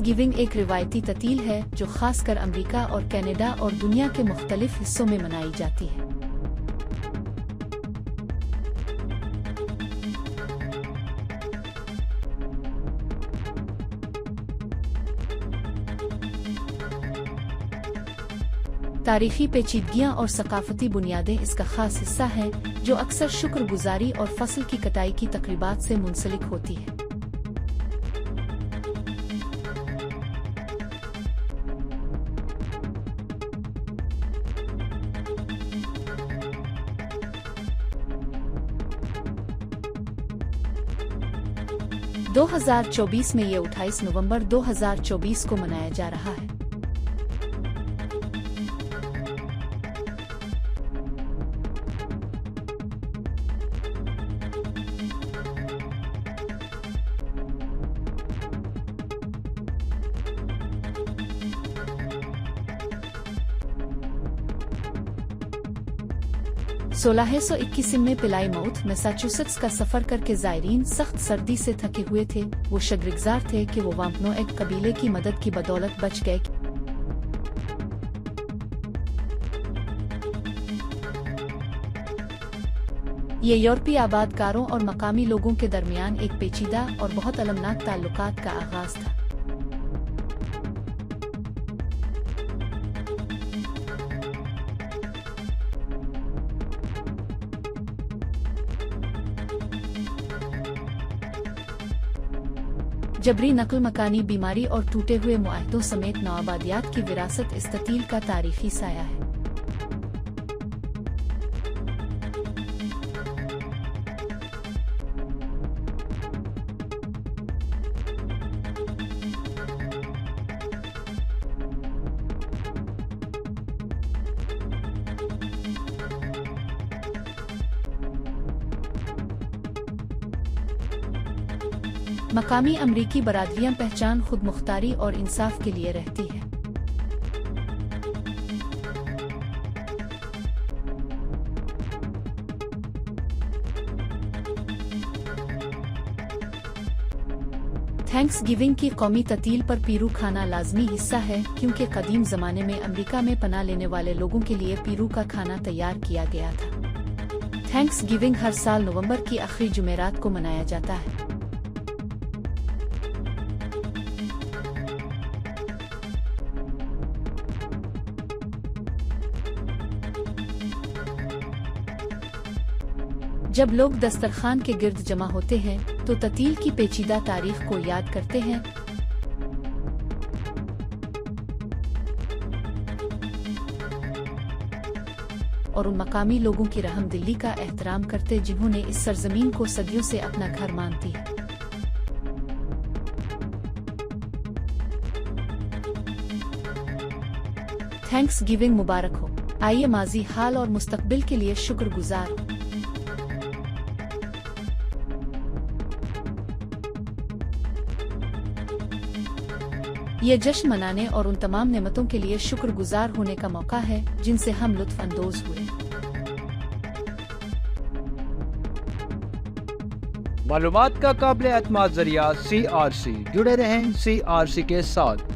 Giving एक रिवायती ततील है जो खासकर अमेरिका और कनाडा और दुनिया के मुख्तलिफ हिस्सों में मनाई जाती है। तारीखी पेचीदगियां और सकाफती बुनियादें इसका खास हिस्सा हैं, जो अक्सर शुक्रगुजारी और फसल की कटाई की तकरीबात से मुंसलिक होती है। दो 2024 में ये 28 नवंबर 2024 को मनाया जा रहा है। सोलह सौ 21 में प्लाईमाउथ मैसाचुसेट्स का सफर करके ज़ायरीन सख्त सर्दी से थके हुए थे। वो शुक्रगुजार थे कि वो वाम्पनोएग कबीले की मदद की बदौलत बच गए। ये यूरोपीय आबादकारों और मकामी लोगों के दरमियान एक पेचीदा और बहुत अलमनाक ताल्लुकात का आगाज था। जबरी नकल मकानी बीमारी और टूटे हुए मुआहदों समेत नौआबादियात की विरासत इस ततील का तारीखी साया है। मकामी अमरीकी बरादरियां पहचान खुद मुख्तारी और इंसाफ के लिए रहती है। थैंक्स गिविंग की कौमी ततील पर पीरू खाना लाजमी हिस्सा है, क्योंकि कदीम ज़माने में अमरीका में पनाह लेने वाले लोगों के लिए पीरू का खाना तैयार किया गया था। थैंक्स गिविंग हर साल नवंबर की आखिरी जुमेरात को मनाया जाता है। जब लोग दस्तरखान के गिर्द जमा होते हैं तो ततील की पेचीदा तारीख को याद करते हैं। और उन मकामी लोगों की रहमदिली का एहतराम करते जिन्होंने इस सरजमीन को सदियों से अपना घर मानती है। थैंक्स गिविंग मुबारक हो। आइए माजी, हाल और मुस्तकबिल के लिए शुक्रगुजार हो। ये जश्न मनाने और उन तमाम नेमतों के लिए शुक्रगुजार होने का मौका है जिनसे हम लुत्फ अंदोज हुए। मालूमात का काबिल एतमाद जरिया CRC। जुड़े रहें CRC के साथ।